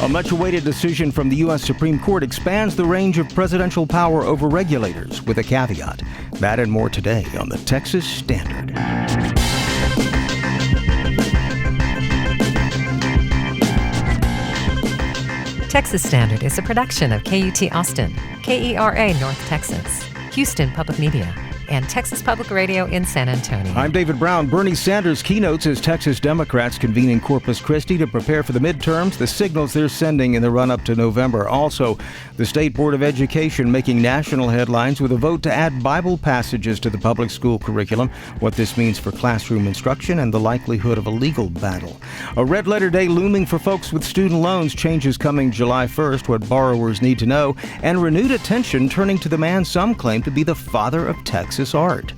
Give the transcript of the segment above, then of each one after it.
A much-awaited decision from the U.S. Supreme Court expands the range of presidential power over regulators with a caveat. That and more today on the Texas Standard. Texas Standard is a production of KUT Austin, KERA North Texas, Houston Public Media, and Texas Public Radio in San Antonio. I'm David Brown. Bernie Sanders keynotes as Texas Democrats convene in Corpus Christi to prepare for the midterms, the signals they're sending in the run-up to November. Also, the State Board of Education making national headlines with a vote to add Bible passages to the public school curriculum, what this means for classroom instruction, and the likelihood of a legal battle. A red letter day looming for folks with student loans, changes coming July 1st, what borrowers need to know, and renewed attention turning to the man some claim to be the father of Texas art.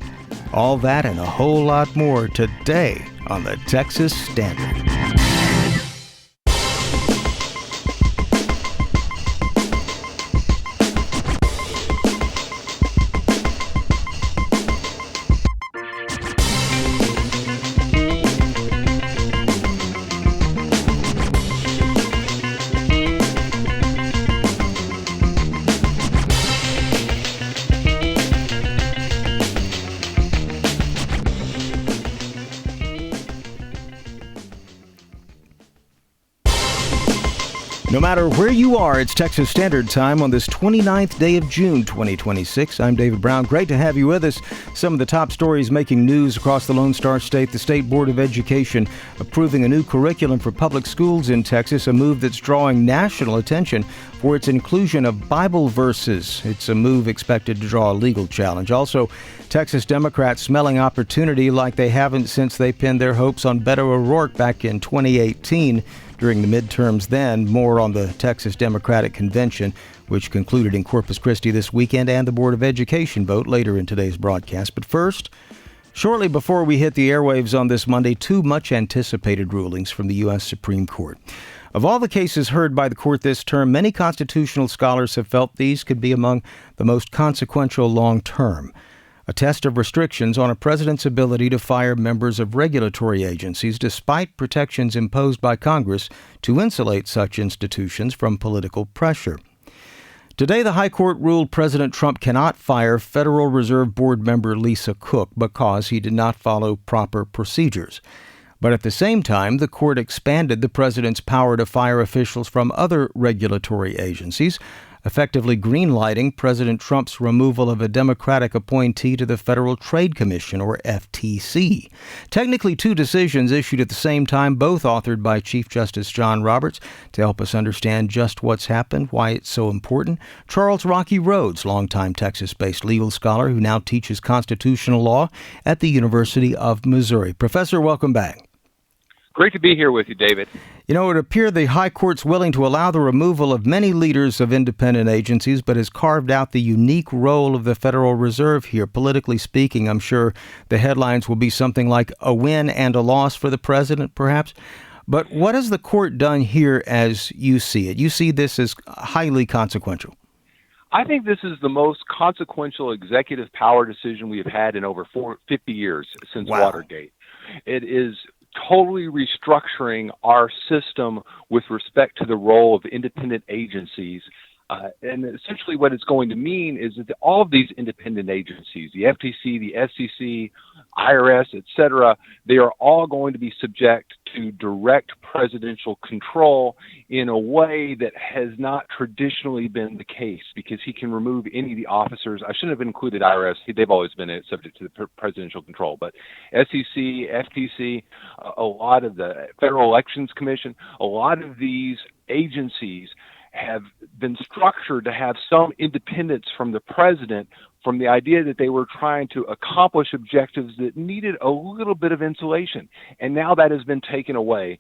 All that and a whole lot more today on the Texas Standard. No matter where you are, it's Texas Standard Time on this 29th day of June, 2026. I'm David Brown. Great to have you with us. Some of the top stories making news across the Lone Star State. The State Board of Education approving a new curriculum for public schools in Texas, a move that's drawing national attention for its inclusion of Bible verses. It's a move expected to draw a legal challenge. Also, Texas Democrats smelling opportunity like they haven't since they pinned their hopes on Beto O'Rourke back in 2018. During the midterms then. More on the Texas Democratic Convention, which concluded in Corpus Christi this weekend, and the Board of Education vote later in today's broadcast. But first, shortly before we hit the airwaves on this Monday, two much-anticipated rulings from the U.S. Supreme Court. Of all the cases heard by the court this term, many constitutional scholars have felt these could be among the most consequential long-term. A test of restrictions on a president's ability to fire members of regulatory agencies despite protections imposed by Congress to insulate such institutions from political pressure. Today, the High Court ruled President Trump cannot fire Federal Reserve Board member Lisa Cook because he did not follow proper procedures. But at the same time, the court expanded the president's power to fire officials from other regulatory agencies, effectively greenlighting President Trump's removal of a Democratic appointee to the Federal Trade Commission, or FTC. Technically, two decisions issued at the same time, both authored by Chief Justice John Roberts. To help us understand just what's happened, why it's so important, Charles Rocky Rhodes, longtime Texas-based legal scholar who now teaches constitutional law at the University of Missouri. Professor, welcome back. Great to be here with you, David. You know, it appears the High Court's willing to allow the removal of many leaders of independent agencies, but has carved out the unique role of the Federal Reserve here. Politically speaking, I'm sure the headlines will be something like a win and a loss for the president, perhaps. But what has the court done here as you see it? You see this as highly consequential. I think this is the most consequential executive power decision we have had in over 50 years since Watergate. It is totally restructuring our system with respect to the role of independent agencies. And essentially what it's going to mean is that all of these independent agencies, the FTC, the SEC, IRS, et cetera, they are all going to be subject to direct presidential control in a way that has not traditionally been the case, because he can remove any of the officers. I shouldn't have included IRS. They've always been subject to the presidential control. But SEC, FTC, a lot of the Federal Elections Commission, a lot of these agencies have been structured to have some independence from the president, from the idea that they were trying to accomplish objectives that needed a little bit of insulation. And now that has been taken away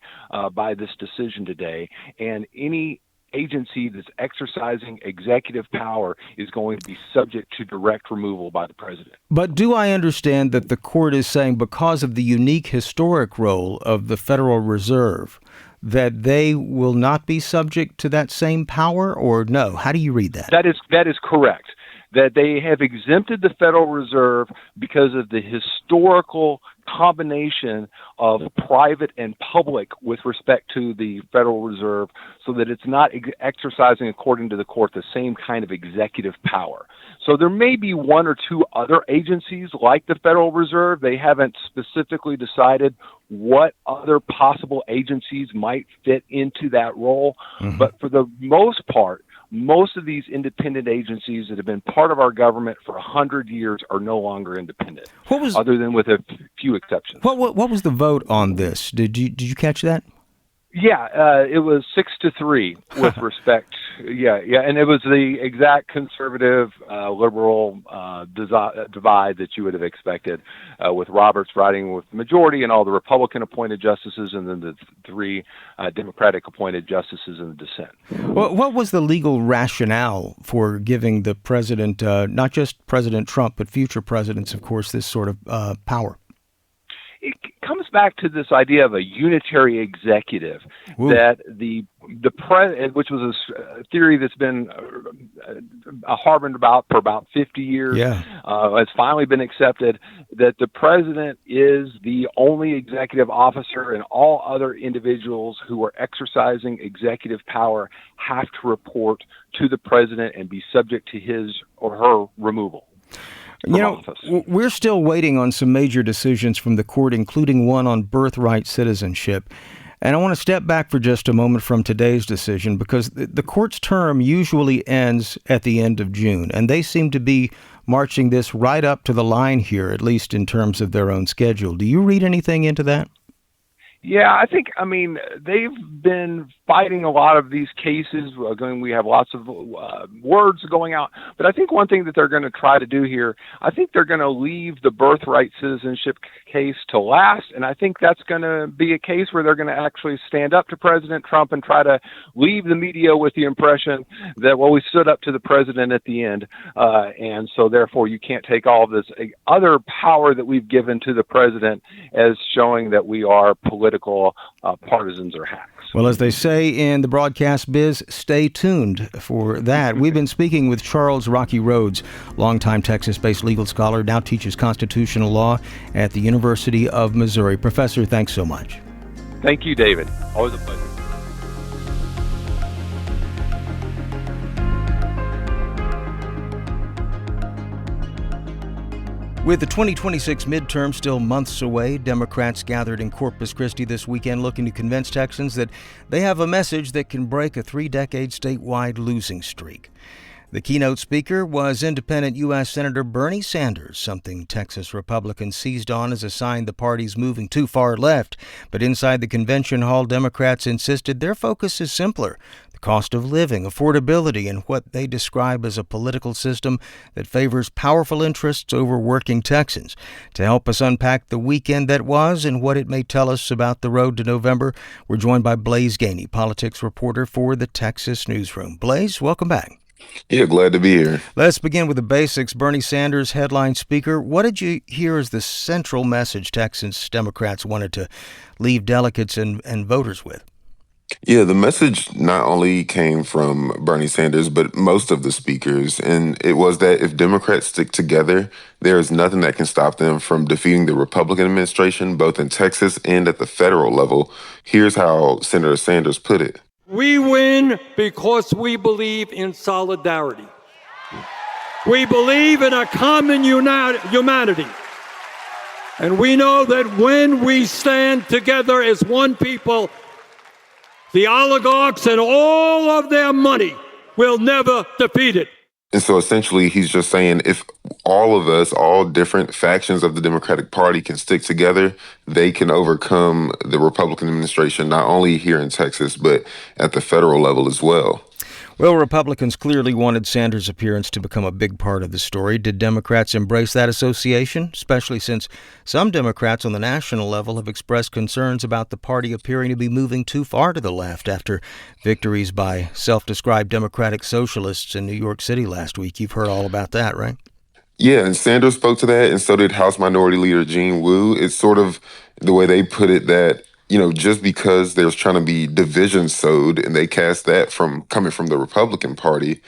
by this decision today. And any agency that's exercising executive power is going to be subject to direct removal by the president. But do I understand that the court is saying, because of the unique historic role of the Federal Reserve, that they will not be subject to that same power, or no? How do you read that? That is correct. That they have exempted the Federal Reserve because of the historical combination of private and public with respect to the Federal Reserve, so that it's not exercising, according to the court, the same kind of executive power. So there may be one or two other agencies like the Federal Reserve. They haven't specifically decided what other possible agencies might fit into that role. Mm-hmm. But for the most part, most of these independent agencies that have been part of our government for 100 years are no longer independent, other than with a few exceptions. What was the vote on this? Did you catch that? Yeah, it was 6-3 with respect. Yeah, and it was the exact conservative liberal divide that you would have expected, with Roberts riding with the majority and all the Republican appointed justices, and then the three Democratic appointed justices in the dissent. Well, what was the legal rationale for giving the president, not just President Trump, but future presidents, of course, this sort of power? It comes back to this idea of a unitary executive. Ooh. That the which was a theory that's been harbored about for about 50 years. Yeah. It's finally been accepted that the president is the only executive officer, and all other individuals who are exercising executive power have to report to the president and be subject to his or her removal. You know, we're still waiting on some major decisions from the court, including one on birthright citizenship. And I want to step back for just a moment from today's decision, because the court's term usually ends at the end of June, and they seem to be marching this right up to the line here, at least in terms of their own schedule. Do you read anything into that? Yeah, I mean, they've been fighting a lot of these cases. We have lots of words going out. But I think one thing that they're going to try to do here, I think they're going to leave the birthright citizenship case to last. And I think that's going to be a case where they're going to actually stand up to President Trump and try to leave the media with the impression that, well, we stood up to the president at the end. And so therefore you can't take all of this other power that we've given to the president as showing that we are political partisans or hacks. Well, as they say in the broadcast biz, stay tuned for that. We've been speaking with Charles Rocky Rhodes, longtime Texas-based legal scholar, now teaches constitutional law at the University of Missouri. Professor, thanks so much. Thank you, David. Always a pleasure. With the 2026 midterm still months away, Democrats gathered in Corpus Christi this weekend looking to convince Texans that they have a message that can break a 3-decade statewide losing streak. The keynote speaker was independent U.S. Senator Bernie Sanders, something Texas Republicans seized on as a sign the party's moving too far left. But inside the convention hall, Democrats insisted their focus is simpler: the cost of living, affordability, and what they describe as a political system that favors powerful interests over working Texans. To help us unpack the weekend that was and what it may tell us about the road to November, we're joined by Blaze Gainey, politics reporter for the Texas Newsroom. Blaze, welcome back. Yeah, glad to be here. Let's begin with the basics. Bernie Sanders, headline speaker. What did you hear as the central message Texas Democrats wanted to leave delegates and voters with? Yeah, the message not only came from Bernie Sanders, but most of the speakers. And it was that if Democrats stick together, there is nothing that can stop them from defeating the Republican administration, both in Texas and at the federal level. Here's how Senator Sanders put it. We win because we believe in solidarity. We believe in a common humanity. And we know that when we stand together as one people, the oligarchs and all of their money will never defeat it. And so essentially he's just saying if all of us, all different factions of the Democratic Party can stick together, they can overcome the Republican administration, not only here in Texas, but at the federal level as well. Well, Republicans clearly wanted Sanders' appearance to become a big part of the story. Did Democrats embrace that association, especially since some Democrats on the national level have expressed concerns about the party appearing to be moving too far to the left after victories by self-described Democratic socialists in New York City last week? You've heard all about that, right? Yeah, and Sanders spoke to that, and so did House Minority Leader Jean Wu. It's sort of the way they put it that just because there's trying to be division sowed and they cast that from coming from the Republican Party,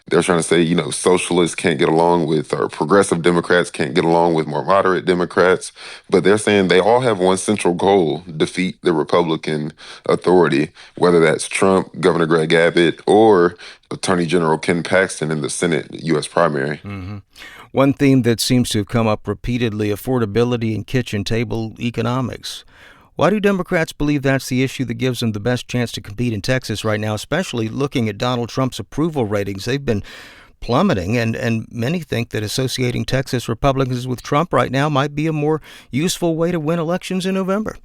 they're trying to say, socialists can't get along with, or progressive Democrats can't get along with more moderate Democrats. But they're saying they all have one central goal: defeat the Republican authority, whether that's Trump, Governor Greg Abbott, or Attorney General Ken Paxton in the Senate U.S. primary. Mm-hmm. One theme that seems to have come up repeatedly: affordability and kitchen table economics. Why do Democrats believe that's the issue that gives them the best chance to compete in Texas right now, especially looking at Donald Trump's approval ratings? They've been plummeting, and many think that associating Texas Republicans with Trump right now might be a more useful way to win elections in November.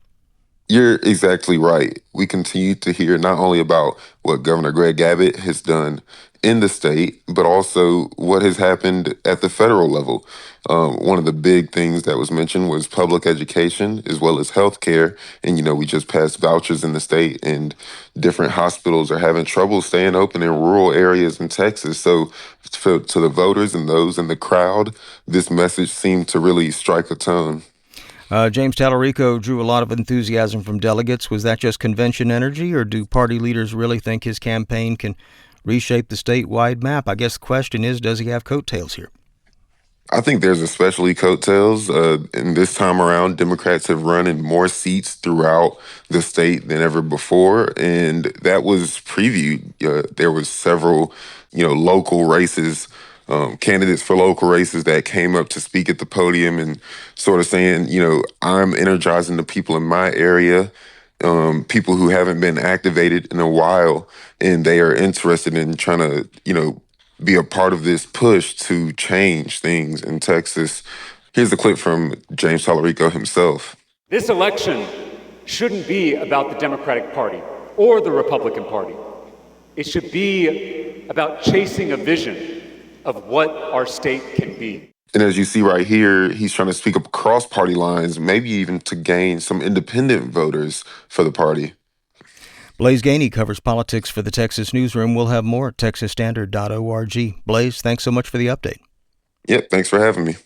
You're exactly right. We continue to hear not only about what Governor Greg Abbott has done in the state, but also what has happened at the federal level. One of the big things that was mentioned was public education as well as health care. And, we just passed vouchers in the state, and different hospitals are having trouble staying open in rural areas in Texas. So to the voters and those in the crowd, this message seemed to really strike a tone. James Tallarico drew a lot of enthusiasm from delegates. Was that just convention energy, or do party leaders really think his campaign can reshape the statewide map? I guess the question is, does he have coattails here? I think there's especially coattails. And this time around, Democrats have run in more seats throughout the state than ever before. And that was previewed. There was several, local races, candidates for local races that came up to speak at the podium and sort of saying, I'm energizing the people in my area, people who haven't been activated in a while, and they are interested in trying to, be a part of this push to change things in Texas. Here's a clip from James Tallarico himself. This election shouldn't be about the Democratic Party or the Republican Party. It should be about chasing a vision of what our state can be. And as you see right here, he's trying to speak up across party lines, maybe even to gain some independent voters for the party. Blaise Gainey covers politics for the Texas Newsroom. We'll have more at texasstandard.org. Blaise, thanks so much for the update. Yep, thanks for having me.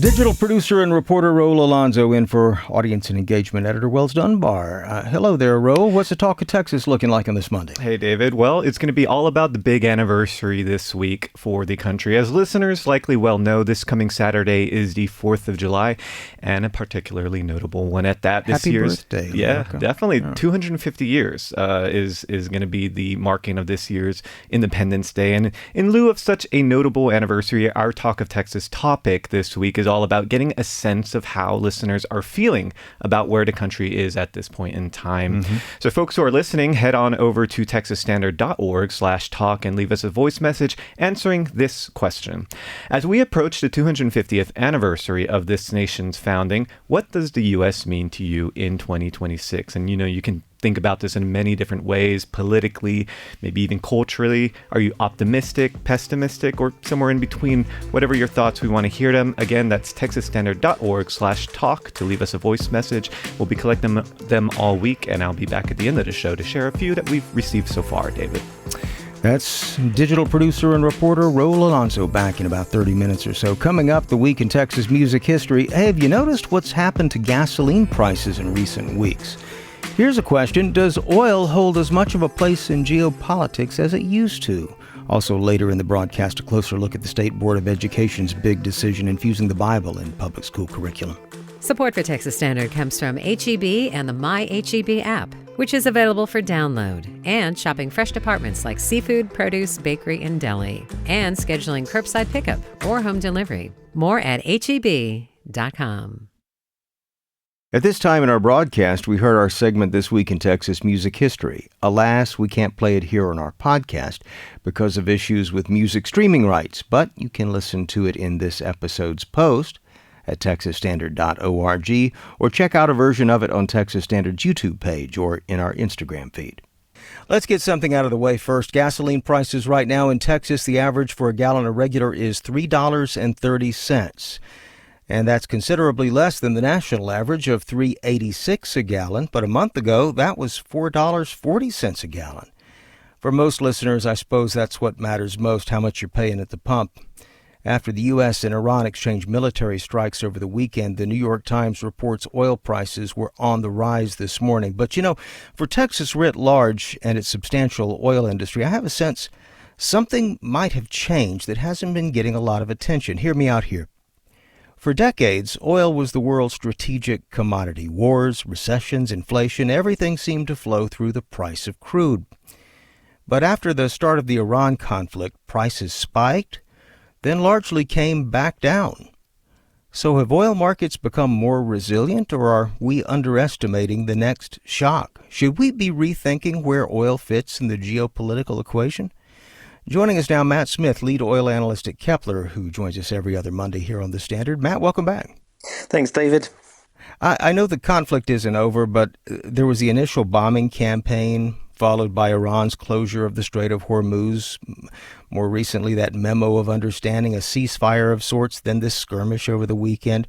Digital producer and reporter Raul Alonso in for audience and engagement editor Wells Dunbar. Hello there, Raul. What's the talk of Texas looking like on this Monday? Hey, David. Well, it's going to be all about the big anniversary this week for the country. As listeners likely well know, this coming Saturday is the 4th of July, and a particularly notable one at that. This Happy birthday, America. Definitely. Yeah. 250 years is going to be the marking of this year's Independence Day. And in lieu of such a notable anniversary, our Talk of Texas topic this week is all about getting a sense of how listeners are feeling about where the country is at this point in time. Mm-hmm. So folks who are listening, head on over to texasstandard.org/talk and leave us a voice message answering this question. As we approach the 250th anniversary of this nation's founding, what does the U.S. mean to you in 2026? And you can think about this in many different ways, politically, maybe even culturally. Are you optimistic, pessimistic, or somewhere in between? Whatever your thoughts, we want to hear them. Again, that's texasstandard.org/talk to leave us a voice message. We'll be collecting them all week, and I'll be back at the end of the show to share a few that we've received so far, David. That's digital producer and reporter Raul Alonso back in about 30 minutes or so. Coming up, the week in Texas music history. Hey, have you noticed what's happened to gasoline prices in recent weeks? Here's a question: does oil hold as much of a place in geopolitics as it used to? Also later in the broadcast, a closer look at the State Board of Education's big decision infusing the Bible in public school curriculum. Support for Texas Standard comes from HEB and the My HEB app, which is available for download, and shopping fresh departments like seafood, produce, bakery, and deli, and scheduling curbside pickup or home delivery. More at HEB.com. At this time in our broadcast, we heard our segment This Week in Texas Music History. Alas, we can't play it here on our podcast because of issues with music streaming rights, but you can listen to it in this episode's post at texasstandard.org, or check out a version of it on Texas Standard's YouTube page or in our Instagram feed. Let's get something out of the way first. Gasoline prices right now in Texas, the average for a gallon of regular is $3.30. And that's considerably less than the national average of $3.86 a gallon. But a month ago, that was $4.40 a gallon. For most listeners, I suppose that's what matters most, how much you're paying at the pump. After the U.S. and Iran exchanged military strikes over the weekend, the New York Times reports oil prices were on the rise this morning. But, for Texas writ large and its substantial oil industry, I have a sense something might have changed that hasn't been getting a lot of attention. Hear me out here. For decades, oil was the world's strategic commodity. Wars, recessions, inflation, everything seemed to flow through the price of crude. But after the start of the Iran conflict, prices spiked, then largely came back down. So have oil markets become more resilient, or are we underestimating the next shock? Should we be rethinking where oil fits in the geopolitical equation? Joining us now, Matt Smith, lead oil analyst at Kepler, who joins us every other Monday here on The Standard. Matt, welcome back. Thanks, David. I know the conflict isn't over, but there was the initial bombing campaign followed by Iran's closure of the Strait of Hormuz. More recently, that memo of understanding, a ceasefire of sorts, then this skirmish over the weekend.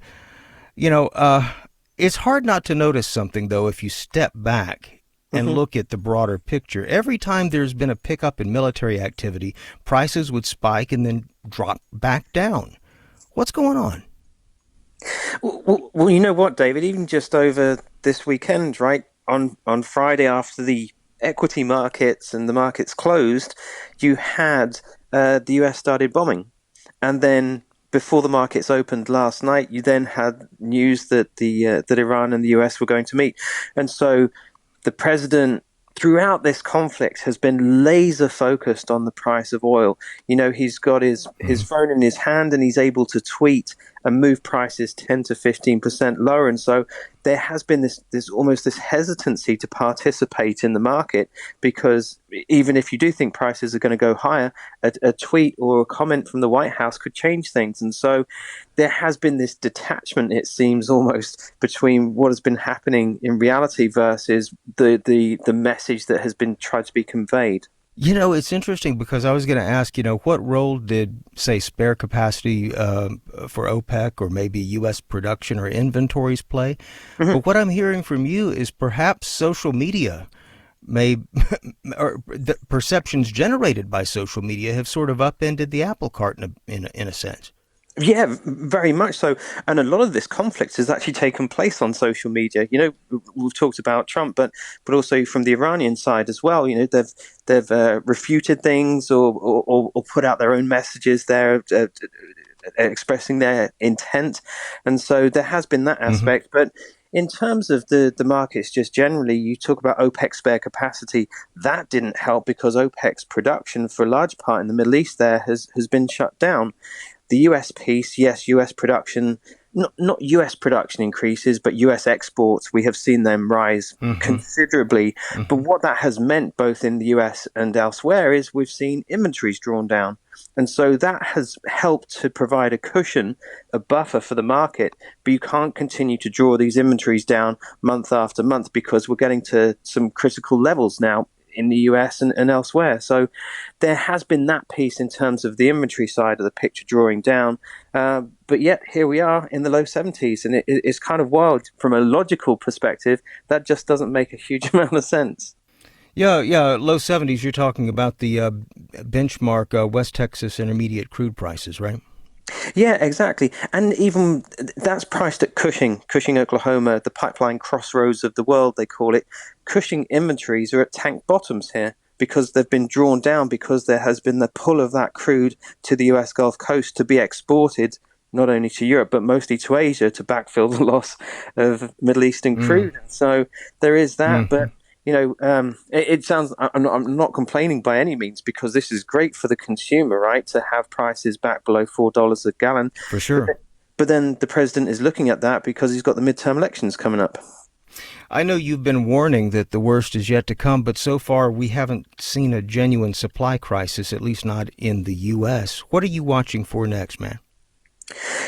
It's hard not to notice something, though, if you step back and look at the broader picture. Every time there's been a pickup in military activity, prices would spike and then drop back down. What's going on? Well, you know what, David? Even just over this weekend, right, on Friday after the equity markets and the markets closed, you had the US started bombing. And then before the markets opened last night, you then had news that that Iran and the US were going to meet. And so the president, throughout this conflict, has been laser focused on the price of oil. He's got his phone in his hand and he's able to tweet and move prices 10 to 15% lower. And so there has been this almost this hesitancy to participate in the market, because even if you do think prices are going to go higher, a tweet or a comment from the White House could change things. And so there has been this detachment, it seems, almost between what has been happening in reality versus the message that has been tried to be conveyed. It's interesting because I was going to ask, what role did, say, spare capacity for OPEC or maybe U.S. production or inventories play? But what I'm hearing from you is perhaps social media or the perceptions generated by social media have sort of upended the apple cart in a sense. Yeah, very much so. And a lot of this conflict has actually taken place on social media. We've talked about Trump, but also from the Iranian side as well. They've refuted things or put out their own messages there, expressing their intent. And so there has been that aspect. But in terms of the markets just generally, you talk about OPEC spare capacity. That didn't help because OPEC's production for a large part in the Middle East there has been shut down. The US piece, yes, US production, not US production increases, but US exports, we have seen them rise considerably. But what that has meant both in the US and elsewhere is we've seen inventories drawn down. And so that has helped to provide a cushion, a buffer for the market. But you can't continue to draw these inventories down month after month because we're getting to some critical levels now in the US and elsewhere. So there has been that piece in terms of the inventory side of the picture drawing down. But yet here we are in the low 70s. And it's kind of wild from a logical perspective. That just doesn't make a huge amount of sense. Yeah, low 70s. You're talking about the benchmark West Texas Intermediate crude prices, right? Yeah, exactly. And even that's priced at Cushing, Oklahoma, the pipeline crossroads of the world, they call it. Cushing inventories are at tank bottoms here because they've been drawn down because there has been the pull of that crude to the US Gulf Coast to be exported not only to Europe, but mostly to Asia to backfill the loss of Middle Eastern crude. So there is that. But it sounds, I'm not complaining by any means because this is great for the consumer, right? To have prices back below $4 a gallon. For sure. But then the president is looking at that because he's got the midterm elections coming up. I know you've been warning that the worst is yet to come, but so far we haven't seen a genuine supply crisis, at least not in the U.S. What are you watching for next, man?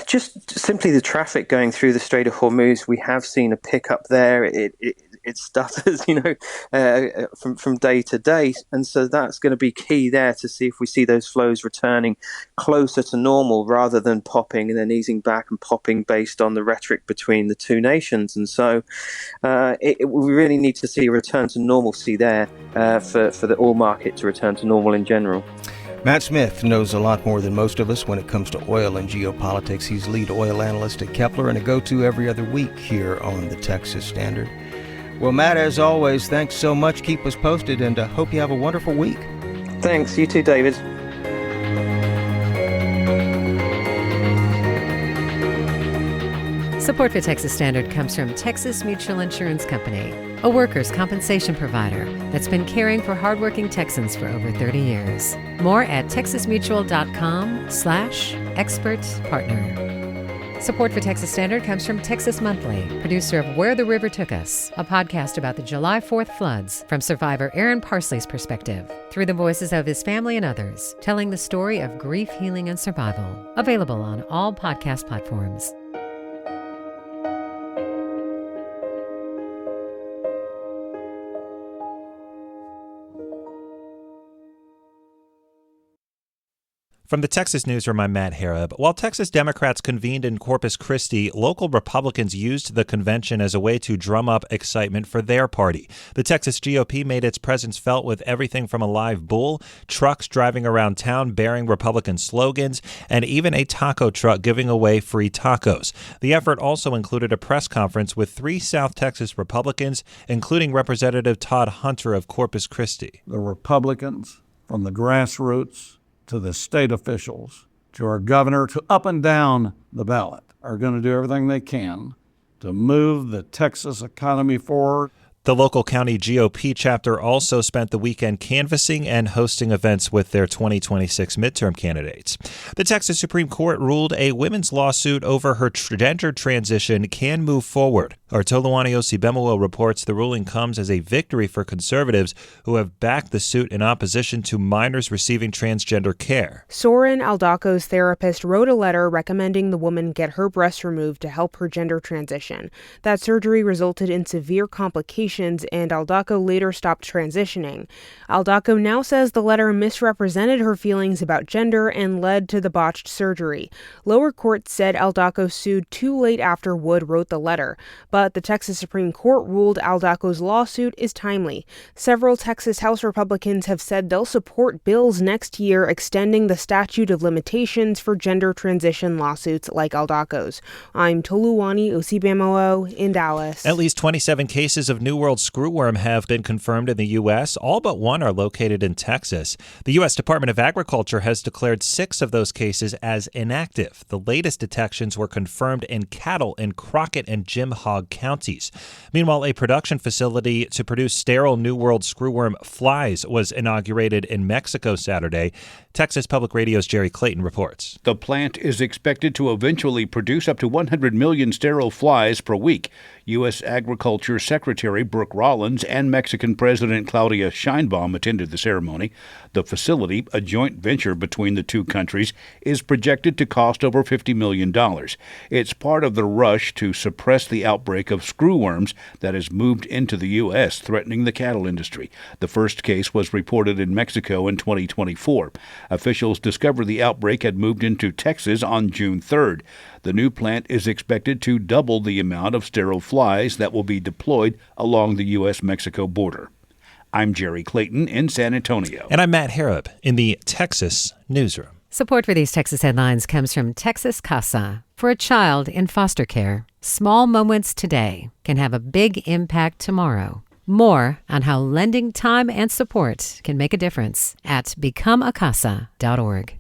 Just simply the traffic going through the Strait of Hormuz. We have seen a pickup there. It stutters, from day to day. And so that's going to be key there to see if we see those flows returning closer to normal rather than popping and then easing back and popping based on the rhetoric between the two nations. And so we really need to see a return to normalcy there for the oil market to return to normal in general. Matt Smith knows a lot more than most of us when it comes to oil and geopolitics. He's lead oil analyst at Kepler and a go-to every other week here on the Texas Standard. Well, Matt, as always, thanks so much. Keep us posted, and hope you have a wonderful week. Thanks. You too, David. Support for Texas Standard comes from Texas Mutual Insurance Company, a workers' compensation provider that's been caring for hardworking Texans for over 30 years. More at texasmutual.com/expert partner. Support for Texas Standard comes from Texas Monthly, producer of Where the River Took Us, a podcast about the July 4th floods from survivor Aaron Parsley's perspective, through the voices of his family and others, telling the story of grief, healing, and survival. Available on all podcast platforms. From the Texas Newsroom, I'm Matt Harrop. While Texas Democrats convened in Corpus Christi, local Republicans used the convention as a way to drum up excitement for their party. The Texas GOP made its presence felt with everything from a live bull, trucks driving around town bearing Republican slogans, and even a taco truck giving away free tacos. The effort also included a press conference with 3 South Texas Republicans, including Representative Todd Hunter of Corpus Christi. The Republicans, from the grassroots to the state officials, to our governor, to up and down the ballot, are going to do everything they can to move the Texas economy forward. The local county GOP chapter also spent the weekend canvassing and hosting events with their 2026 midterm candidates. The Texas Supreme Court ruled a women's lawsuit over her gender transition can move forward. Our Toluwani Osibemuwo reports the ruling comes as a victory for conservatives who have backed the suit in opposition to minors receiving transgender care. Soren Aldaco's therapist wrote a letter recommending the woman get her breast removed to help her gender transition. That surgery resulted in severe complications, and Aldaco later stopped transitioning. Aldaco now says the letter misrepresented her feelings about gender and led to the botched surgery. Lower courts said Aldaco sued too late after Wood wrote the letter, but the Texas Supreme Court ruled Aldaco's lawsuit is timely. Several Texas House Republicans have said they'll support bills next year extending the statute of limitations for gender transition lawsuits like Aldaco's. I'm Toluwani Osibemuwo in Dallas. At least 27 cases of New World screwworm have been confirmed in the U.S. All but 1 are located in Texas. The U.S. Department of Agriculture has declared 6 of those cases as inactive. The latest detections were confirmed in cattle in Crockett and Jim Hogg counties. Meanwhile, a production facility to produce sterile New World screwworm flies was inaugurated in Mexico Saturday. Texas Public Radio's Jerry Clayton reports. The plant is expected to eventually produce up to 100 million sterile flies per week. U.S. Agriculture Secretary Brooke Rollins and Mexican President Claudia Sheinbaum attended the ceremony. The facility, a joint venture between the two countries, is projected to cost over $50 million. It's part of the rush to suppress the outbreak of screwworms that has moved into the U.S., threatening the cattle industry. The first case was reported in Mexico in 2024. Officials discovered the outbreak had moved into Texas on June 3rd. The new plant is expected to double the amount of sterile flies that will be deployed along the U.S.-Mexico border. I'm Jerry Clayton in San Antonio. And I'm Matt Harrop in the Texas Newsroom. Support for these Texas headlines comes from Texas Casa. For a child in foster care, small moments today can have a big impact tomorrow. More on how lending time and support can make a difference at becomeacasa.org.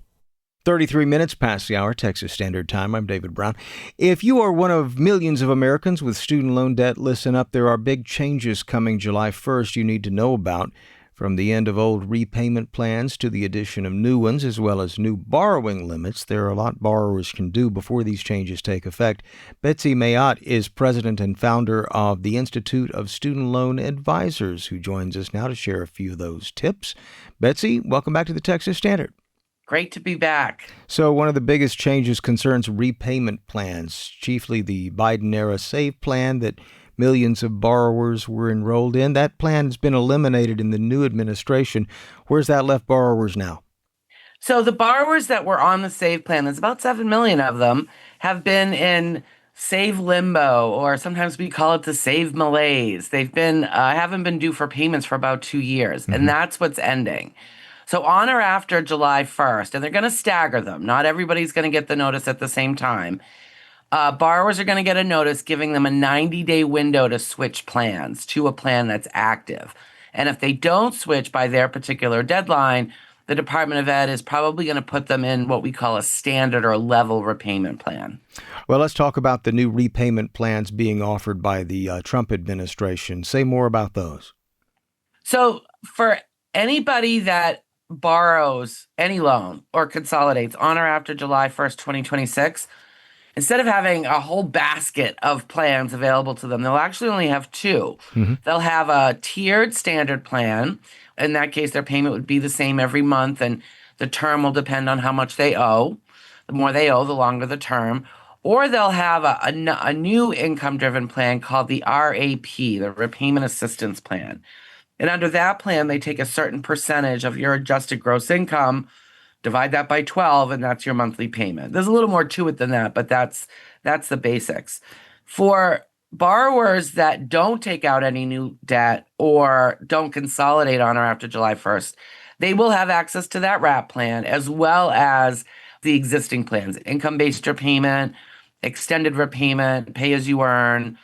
33 minutes past the hour, Texas Standard Time. I'm David Brown. If you are one of millions of Americans with student loan debt, listen up. There are big changes coming July 1st you need to know about. From the end of old repayment plans to the addition of new ones, as well as new borrowing limits, there are a lot borrowers can do before these changes take effect. Betsy Mayotte is president and founder of the Institute of Student Loan Advisors, who joins us now to share a few of those tips. Betsy, welcome back to the Texas Standard. Great to be back. So one of the biggest changes concerns repayment plans, chiefly the Biden-era SAVE plan that millions of borrowers were enrolled in. That plan has been eliminated in the new administration. Where's that left borrowers now? So the borrowers that were on the SAVE plan, there's about 7 million of them, have been in SAVE limbo, or sometimes we call it the SAVE malaise. They've been haven't been due for payments for about 2 years, and that's what's ending. So on or after July 1st, and they're going to stagger them. Not everybody's going to get the notice at the same time. Borrowers are going to get a notice giving them a 90-day window to switch plans to a plan that's active. And if they don't switch by their particular deadline, the Department of Ed is probably going to put them in what we call a standard or level repayment plan. Well, let's talk about the new repayment plans being offered by the Trump administration. Say more about those. So for anybody that borrows any loan or consolidates on or after July 1st, 2026, instead of having a whole basket of plans available to them, they'll actually only have two. Mm-hmm. They'll have a tiered standard plan. In that case, their payment would be the same every month, and the term will depend on how much they owe. The more they owe, the longer the term. Or they'll have a new income-driven plan called the RAP, the Repayment Assistance Plan. And under that plan, they take a certain percentage of your adjusted gross income, divide that by 12, and that's your monthly payment. There's a little more to it than that, but that's the basics. For borrowers that don't take out any new debt or don't consolidate on or after July 1st, they will have access to that RAP plan as well as the existing plans, income-based repayment, extended repayment, pay-as-you-earn,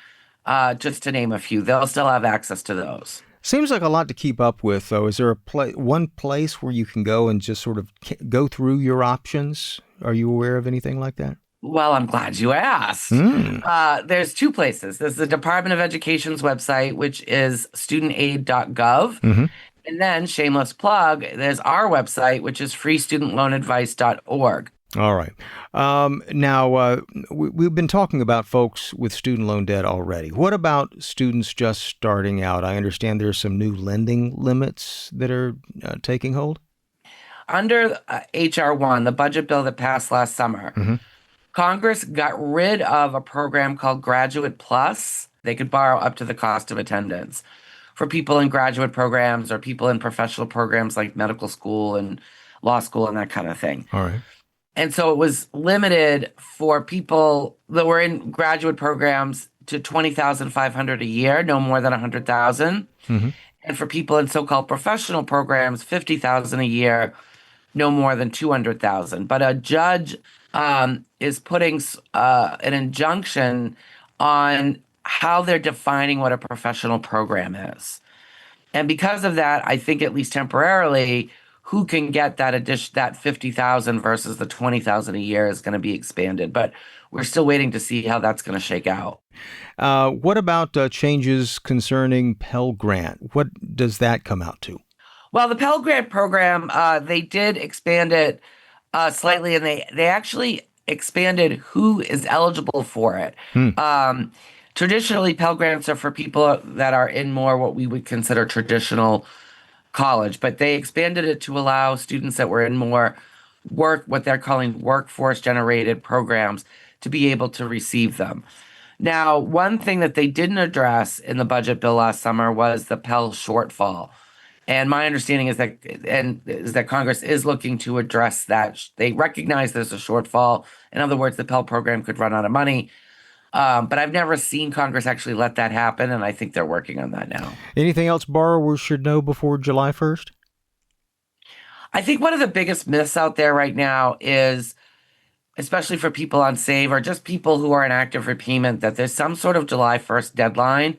just to name a few. They'll still have access to those. Seems like a lot to keep up with, though. Is there one place where you can go and just sort of go through your options? Are you aware of anything like that? Well, I'm glad you asked. There's two places. There's the Department of Education's website, which is studentaid.gov. Mm-hmm. And then, shameless plug, there's our website, which is freestudentloanadvice.org. All right. Now, we've been talking about folks with student loan debt already. What about students just starting out? I understand there's some new lending limits that are taking hold. Under H.R. 1, the budget bill that passed last summer, mm-hmm. Congress got rid of a program called Graduate Plus. They could borrow up to the cost of attendance for people in graduate programs or people in professional programs like medical school and law school and that kind of thing. All right. And so it was limited for people that were in graduate programs to $20,500 a year, no more than $100,000. Mm-hmm. And for people in so-called professional programs, $50,000 a year, no more than $200,000. But a judge is putting an injunction on how they're defining what a professional program is. And because of that, I think at least temporarily, who can get that $50,000 versus the $20,000 a year is going to be expanded. But we're still waiting to see how that's going to shake out. What about changes concerning Pell Grant? What does that come out to? Well, the Pell Grant program, they did expand it slightly, and they actually expanded who is eligible for it. Traditionally, Pell Grants are for people that are in more what we would consider traditional college, but they expanded it to allow students that were in more what they're calling workforce-generated programs to be able to receive them. Now, one thing that they didn't address in the budget bill last summer was the Pell shortfall. And my understanding is that Congress is looking to address that. They recognize there's a shortfall. In other words, the Pell program could run out of money. But I've never seen Congress actually let that happen, and I think they're working on that now. Anything else borrowers should know before July 1st? I think one of the biggest myths out there right now is, especially for people on SAVE or just people who are in active repayment, that there's some sort of July 1st deadline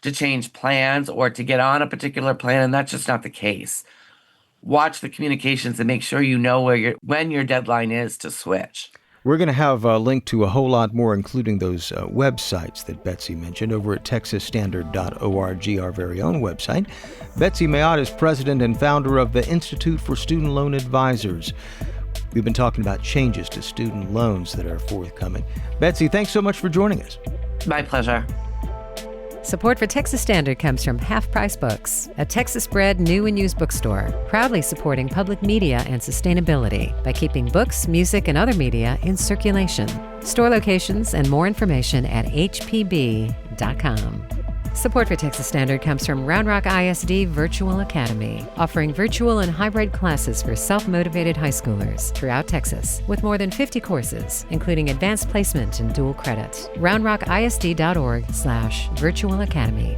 to change plans or to get on a particular plan, and that's just not the case. Watch the communications and make sure you know when your deadline is to switch. We're going to have a link to a whole lot more, including those websites that Betsy mentioned over at texasstandard.org, our very own website. Betsy Mayotte is president and founder of the Institute for Student Loan Advisors. We've been talking about changes to student loans that are forthcoming. Betsy, thanks so much for joining us. My pleasure. Support for Texas Standard comes from Half Price Books, a Texas-bred new and used bookstore, proudly supporting public media and sustainability by keeping books, music, and other media in circulation. Store locations and more information at hpb.com. Support for Texas Standard comes from Round Rock ISD Virtual Academy, offering virtual and hybrid classes for self-motivated high schoolers throughout Texas, with more than 50 courses, including advanced placement and dual credit. roundrockisd.org/virtual academy.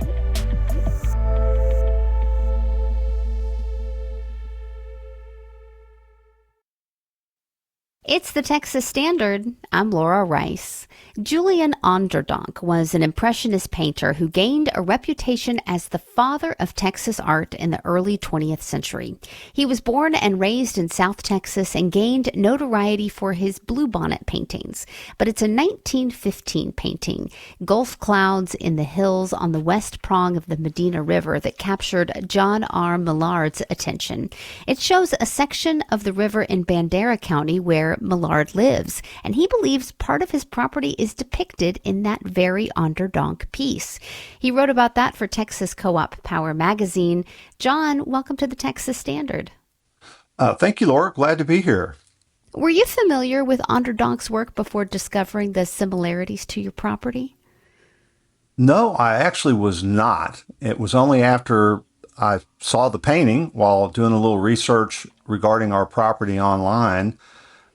It's the Texas Standard. I'm Laura Rice. Julian Onderdonk was an impressionist painter who gained a reputation as the father of Texas art in the early 20th century. He was born and raised in South Texas and gained notoriety for his bluebonnet paintings. But it's a 1915 painting, Gulf Clouds in the Hills on the west prong of the Medina River, that captured John R. Millard's attention. It shows a section of the river in Bandera County where Millard lives, and he believes part of his property is depicted in that very Onderdonk piece. He wrote about that for Texas Co-op Power magazine. John, welcome to the Texas Standard. Thank you, Laura. Glad to be here. Were you familiar with Onderdonk's work before discovering the similarities to your property? No, I actually was not. It was only after I saw the painting while doing a little research regarding our property online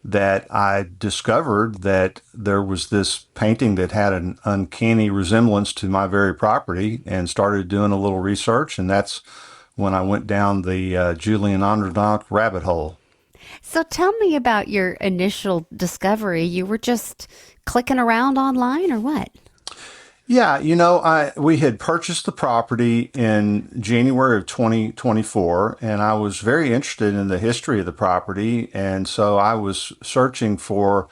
that I discovered that there was this painting that had an uncanny resemblance to my very property, and started doing a little research, and that's when I went down the Julian Onderdonk rabbit hole. So tell me about your initial discovery. You were just clicking around online or what? Yeah, we had purchased the property in January of 2024, and I was very interested in the history of the property. And so I was searching for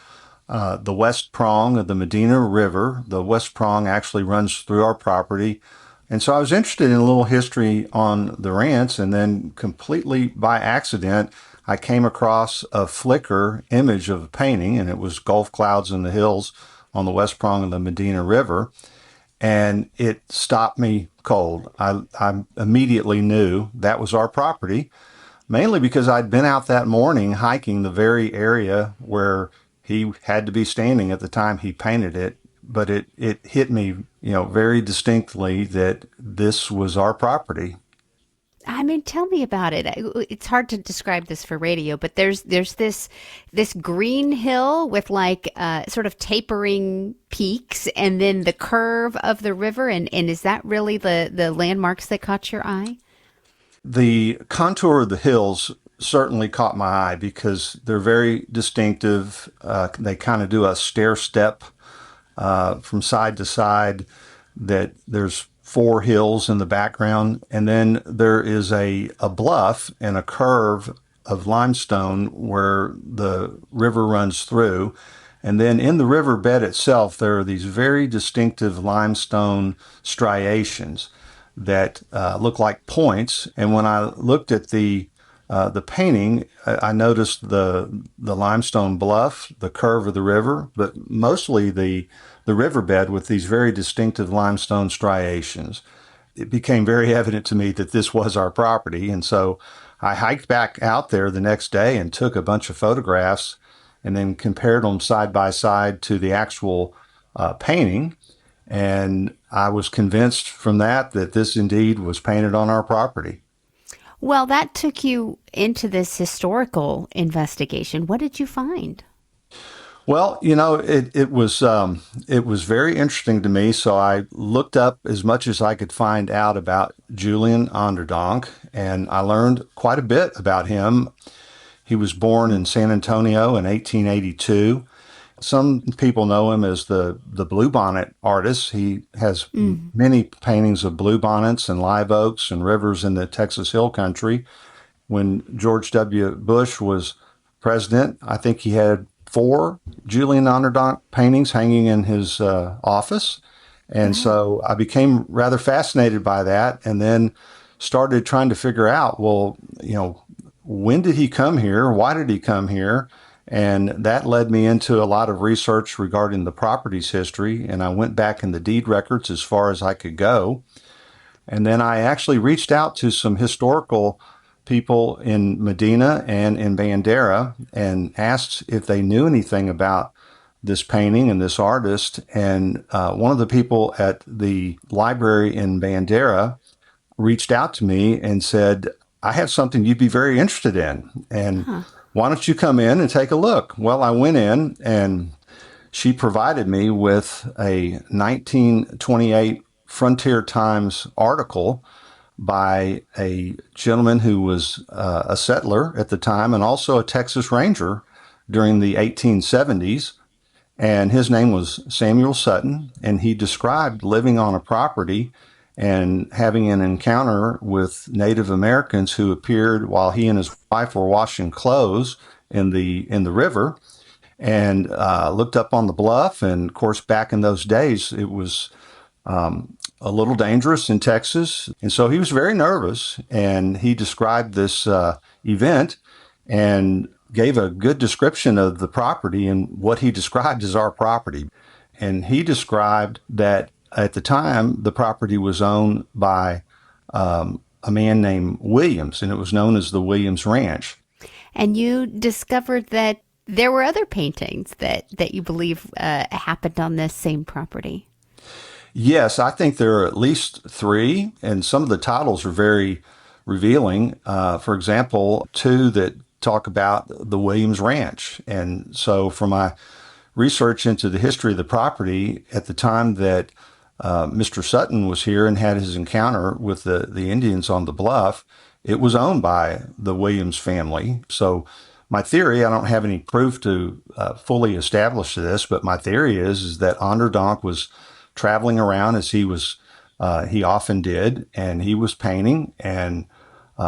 the west prong of the Medina River. The west prong actually runs through our property. And so I was interested in a little history on the ranch, and then completely by accident, I came across a Flickr image of a painting, and it was Gulf Clouds in the Hills on the west prong of the Medina River. And it stopped me cold. I immediately knew that was our property, mainly because I'd been out that morning hiking the very area where he had to be standing at the time he painted it. But it hit me, very distinctly that this was our property. I mean, tell me about it. It's hard to describe this for radio, but there's this green hill with sort of tapering peaks, and then the curve of the river. And is that really the landmarks that caught your eye? The contour of the hills certainly caught my eye because they're very distinctive. They kind of do a stair step from side to side. That there's 4 hills in the background, and then there is a bluff and a curve of limestone where the river runs through. And then in the riverbed itself, there are these very distinctive limestone striations that look like points. And when I looked at the painting, I noticed the limestone bluff, the curve of the river, but mostly the riverbed with these very distinctive limestone striations. It became very evident to me that this was our property. And so I hiked back out there the next day and took a bunch of photographs and then compared them side by side to the actual painting. And I was convinced from that this indeed was painted on our property. Well, that took you into this historical investigation. What did you find? Well, it was very interesting to me. So I looked up as much as I could find out about Julian Onderdonk, and I learned quite a bit about him. He was born in San Antonio in 1882. Some people know him as the bluebonnet artist. He has many paintings of bluebonnets and live oaks and rivers in the Texas Hill Country. When George W. Bush was president, I think he had 4 Julian Onderdonk paintings hanging in his office. And so I became rather fascinated by that, and then started trying to figure out, when did he come here? Why did he come here? And that led me into a lot of research regarding the property's history. And I went back in the deed records as far as I could go. And then I actually reached out to some historical people in Medina and in Bandera and asked if they knew anything about this painting and this artist. And one of the people at the library in Bandera reached out to me and said, I have something you'd be very interested in. And why don't you come in and take a look? Well, I went in, and she provided me with a 1928 Frontier Times article by a gentleman who was a settler at the time and also a Texas Ranger during the 1870s. And his name was Samuel Sutton, and he described living on a property and having an encounter with Native Americans who appeared while he and his wife were washing clothes in the river, and looked up on the bluff. And of course, back in those days, it was a little dangerous in Texas, and so he was very nervous. And he described this event and gave a good description of the property and what he described as our property. And he described that at the time, the property was owned by a man named Williams, and it was known as the Williams Ranch. And you discovered that there were other paintings that you believe happened on this same property. Yes, I think there are at least 3, and some of the titles are very revealing. For example, 2 that talk about the Williams Ranch. And so for my research into the history of the property, at the time that Mr. Sutton was here and had his encounter with the Indians on the bluff, it was owned by the Williams family. So my theory, I don't have any proof to fully establish this, but my theory is that Onderdonk was traveling around as he often did, and he was painting and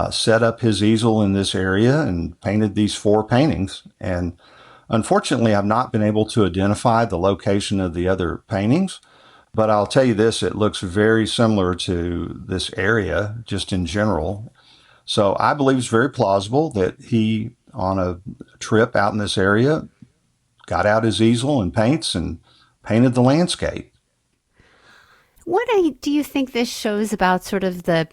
set up his easel in this area and painted these 4 paintings. And unfortunately, I've not been able to identify the location of the other paintings, but I'll tell you this, it looks very similar to this area just in general. So I believe it's very plausible that he, on a trip out in this area, got out his easel and paints and painted the landscape. What do you think this shows about sort of the,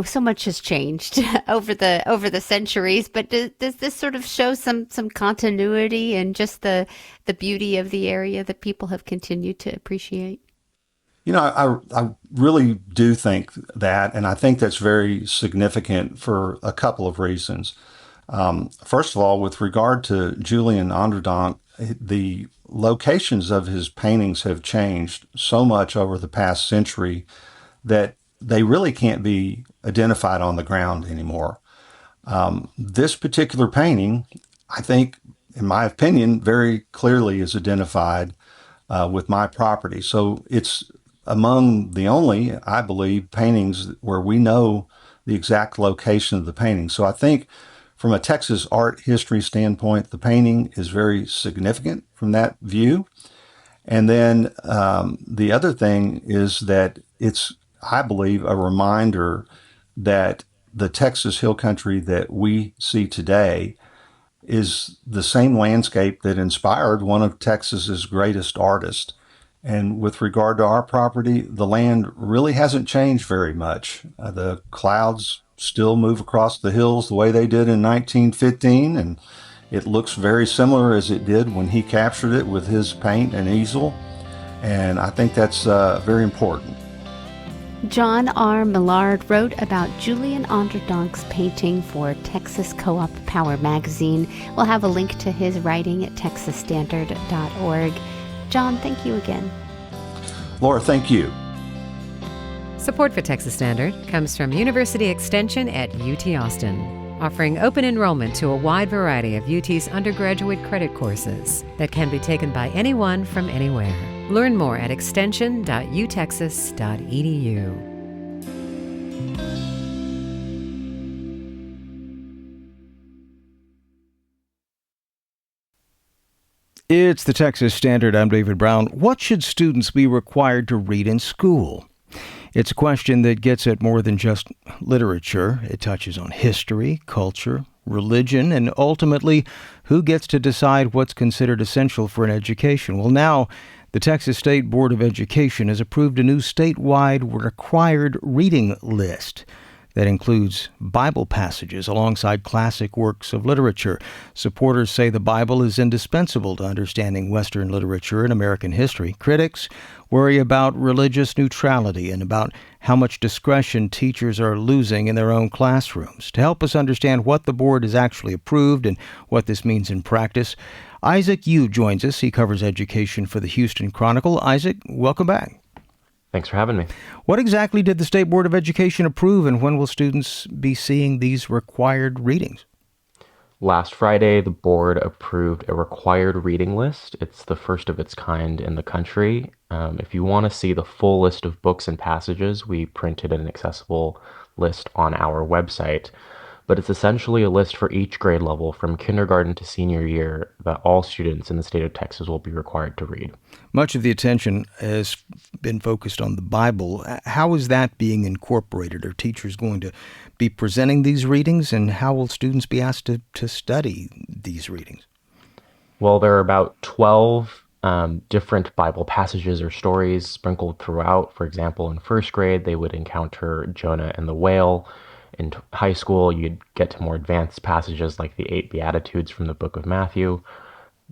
so much has changed over the centuries, but does this sort of show some continuity and just the beauty of the area that people have continued to appreciate? I really do think that, and I think that's very significant for a couple of reasons. First of all, with regard to Julian Onderdonk, the locations of his paintings have changed so much over the past century that they really can't be identified on the ground anymore. This particular painting, I think, in my opinion, very clearly is identified with my property. So it's among the only, I believe, paintings where we know the exact location of the painting. So I think from a Texas art history standpoint, the painting is very significant from that view. And then the other thing is that it's, I believe, a reminder that the Texas Hill Country that we see today is the same landscape that inspired one of Texas's greatest artists. And with regard to our property, the land really hasn't changed very much. The clouds still move across the hills the way they did in 1915, and it looks very similar as it did when he captured it with his paint and easel. And I think that's very important. John R. Millard wrote about Julian Onderdonk's painting for Texas Co-op Power magazine. We'll have a link to his writing at texasstandard.org. John, thank you again. Laura, thank you. Support for Texas Standard comes from University Extension at UT Austin, offering open enrollment to a wide variety of UT's undergraduate credit courses that can be taken by anyone from anywhere. Learn more at extension.utexas.edu. It's the Texas Standard. I'm David Brown. What should students be required to read in school? It's a question that gets at more than just literature. It touches on history, culture, religion, and ultimately who gets to decide what's considered essential for an education. Well, now the Texas State Board of Education has approved a new statewide required reading list that includes Bible passages alongside classic works of literature. Supporters say the Bible is indispensable to understanding Western literature and American history. Critics worry about religious neutrality and about how much discretion teachers are losing in their own classrooms. To help us understand what the board has actually approved and what this means in practice, Isaac Yu joins us. He covers education for the Houston Chronicle. Isaac, welcome back. Thanks for having me. What exactly did the State Board of Education approve, and when will students be seeing these required readings? Last Friday, the board approved a required reading list. It's the first of its kind in the country. If you want to see the full list of books and passages, we printed an accessible list on our website. But it's essentially a list for each grade level from kindergarten to senior year that all students in the state of Texas will be required to read. Much of the attention has been focused on the Bible. How is that being incorporated? Are teachers going to be presenting these readings, and how will students be asked to study these readings? Well, there are about 12 different Bible passages or stories sprinkled throughout. For example, in first grade, they would encounter Jonah and the whale. In high school, you'd get to more advanced passages like the 8 Beatitudes from the book of Matthew.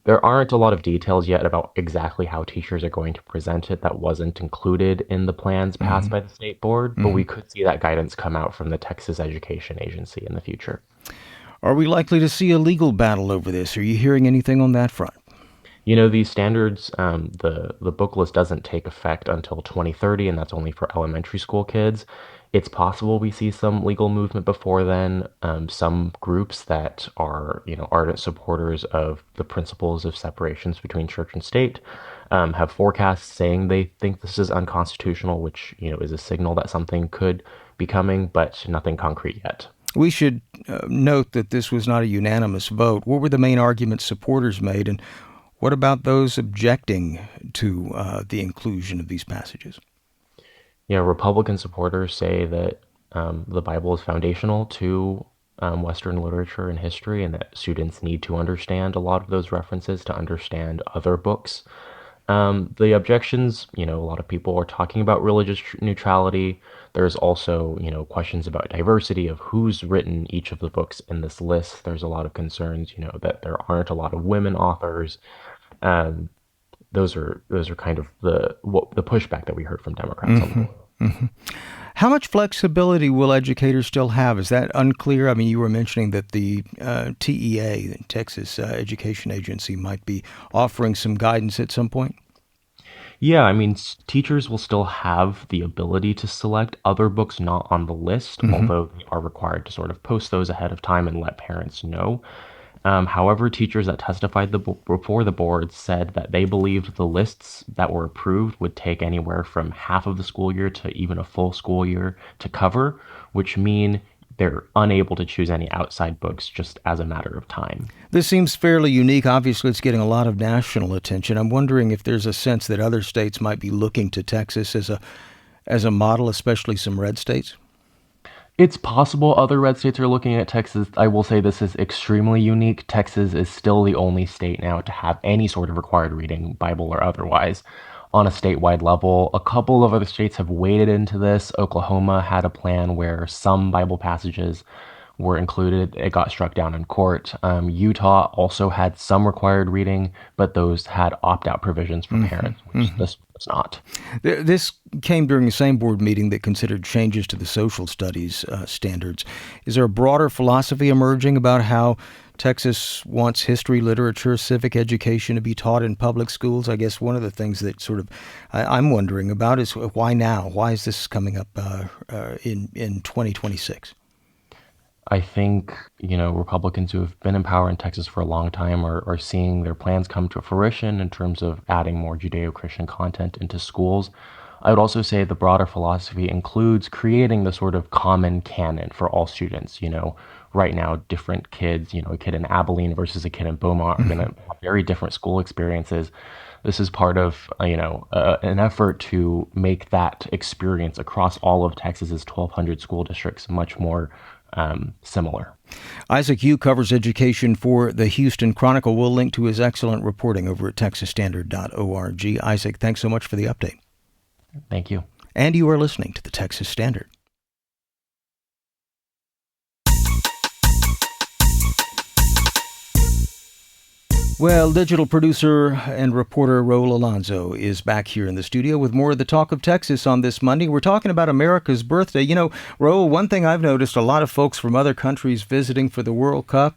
There aren't a lot of details yet about exactly how teachers are going to present it. That wasn't included in the plans passed by the state board, but we could see that guidance come out from the Texas Education Agency in the future. Are we likely to see a legal battle over this? Are you hearing anything on that front? You know, these standards, the book list doesn't take effect until 2030, and that's only for elementary school kids. It's possible we see some legal movement before then. Some groups that are, ardent supporters of the principles of separations between church and state have forecasts saying they think this is unconstitutional, which, is a signal that something could be coming, but nothing concrete yet. We should note that this was not a unanimous vote. What were the main arguments supporters made, and what about those objecting to the inclusion of these passages? Republican supporters say that the Bible is foundational to Western literature and history, and that students need to understand a lot of those references to understand other books. The objections, a lot of people are talking about religious neutrality. There's also, questions about diversity of who's written each of the books in this list. There's a lot of concerns, that there aren't a lot of women authors. Those are kind of the pushback that we heard from Democrats on the board. How much flexibility will educators still have? Is that unclear? I mean, you were mentioning that the TEA, the Texas Education Agency, might be offering some guidance at some point. Yeah, I mean, teachers will still have the ability to select other books not on the list, although they are required to sort of post those ahead of time and let parents know. However, teachers that testified before the board said that they believed the lists that were approved would take anywhere from half of the school year to even a full school year to cover, which mean they're unable to choose any outside books just as a matter of time. This seems fairly unique. Obviously, it's getting a lot of national attention. I'm wondering if there's a sense that other states might be looking to Texas as a model, especially some red states. It's possible other red states are looking at Texas. I will say this is extremely unique. Texas is still the only state now to have any sort of required reading, Bible or otherwise, on a statewide level. A couple of other states have waded into this. Oklahoma had a plan where some Bible passages were included. It got struck down in court. Utah also had some required reading, but those had opt-out provisions for parents, which this was not. This came during the same board meeting that considered changes to the social studies standards. Is there a broader philosophy emerging about how Texas wants history, literature, civic education to be taught in public schools? I guess one of the things that I'm wondering about is why now? Why is this coming up in 2026? I think, Republicans who have been in power in Texas for a long time are seeing their plans come to fruition in terms of adding more Judeo-Christian content into schools. I would also say the broader philosophy includes creating the sort of common canon for all students. Right now, different kids, a kid in Abilene versus a kid in Beaumont are going to have very different school experiences. This is part of, an effort to make that experience across all of Texas's 1,200 school districts much more similar. Isaac Yu covers education for the Houston Chronicle. We'll link to his excellent reporting over at texasstandard.org. Isaac, thanks so much for the update. Thank you. And you are listening to the Texas Standard. Well, digital producer and reporter Raul Alonso is back here in the studio with more of the Talk of Texas on this Monday. We're talking about America's birthday. Raul, one thing I've noticed, a lot of folks from other countries visiting for the World Cup,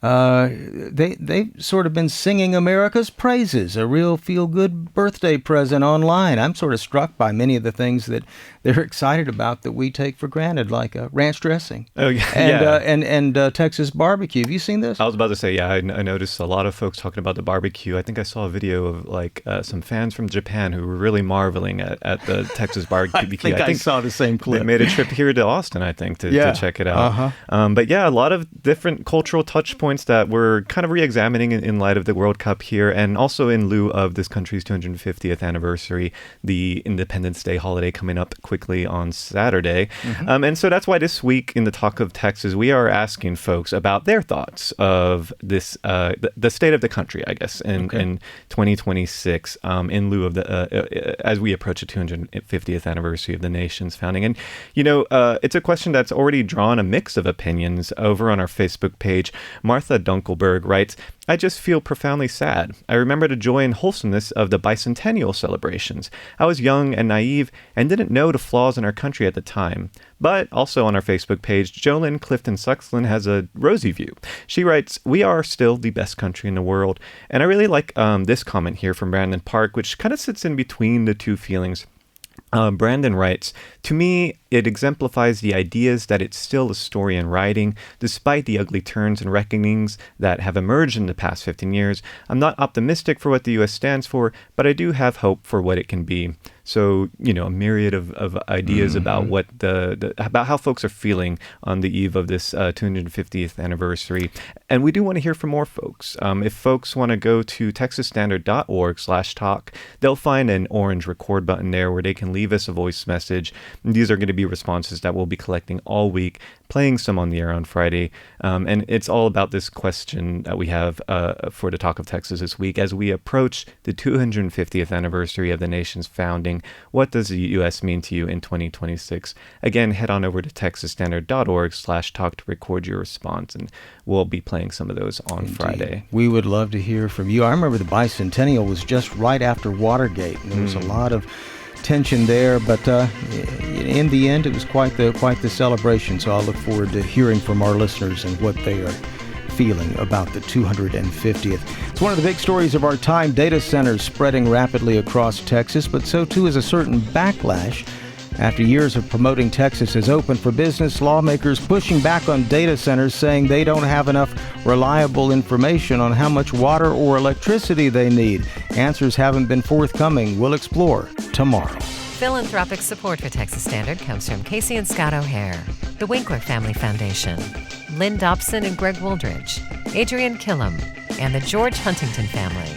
they've sort of been singing America's praises, a real feel-good birthday present online. I'm sort of struck by many of the things that they're excited about that we take for granted, like ranch dressing and Texas barbecue. Have you seen this? I was about to say, I noticed a lot of folks talking about the barbecue. I think I saw a video of like some fans from Japan who were really marveling at the Texas barbecue. I think I saw the same clip. They made a trip here to Austin, I think, to check it out. But yeah, a lot of different cultural touch points that we're kind of re-examining in light of the World Cup here, and also in lieu of this country's 250th anniversary, the Independence Day holiday coming up quickly on Saturday. And so that's why this week in the Talk of Texas, we are asking folks about their thoughts of this, the state of the country, I guess, in 2026, in lieu of as we approach the 250th anniversary of the nation's founding. And, it's a question that's already drawn a mix of opinions. Over on our Facebook page, Martha Dunkelberg writes, I just feel profoundly sad. I remember the joy and wholesomeness of the bicentennial celebrations. I was young and naive and didn't know the flaws in our country at the time. But also on our Facebook page, Jolyn Clifton Suxland has a rosy view. She writes, we are still the best country in the world. And I really like this comment here from Brandon Park, which kind of sits in between the two feelings. Brandon writes, to me, it exemplifies the ideas that it's still a story in writing, despite the ugly turns and reckonings that have emerged in the past 15 years. I'm not optimistic for what the U.S. stands for, but I do have hope for what it can be. So, a myriad of ideas about what about how folks are feeling on the eve of this 250th anniversary. And we do want to hear from more folks. If folks want to go to texasstandard.org/talk, they'll find an orange record button there where they can leave us a voice message. And these are going to be responses that we'll be collecting all week, playing some on the air on Friday. And it's all about this question that we have for the Talk of Texas this week. As we approach the 250th anniversary of the nation's founding, what does the U.S. mean to you in 2026? Again, head on over to texasstandard.org/talk to record your response, and we'll be playing some of those on Friday. We would love to hear from you. I remember the bicentennial was just right after Watergate, and there was a lot of tension there, but in the end, it was quite the celebration. So I'll look forward to hearing from our listeners and what they are feeling about the 250th. It's one of the big stories of our time, data centers spreading rapidly across Texas, but so too is a certain backlash. After years of promoting Texas as open for business, lawmakers pushing back on data centers, saying they don't have enough reliable information on how much water or electricity they need. Answers haven't been forthcoming. We'll explore tomorrow. Philanthropic support for Texas Standard comes from Casey and Scott O'Hare, the Winkler Family Foundation, Lynn Dobson and Greg Wooldridge, Adrian Killam, and the George Huntington family.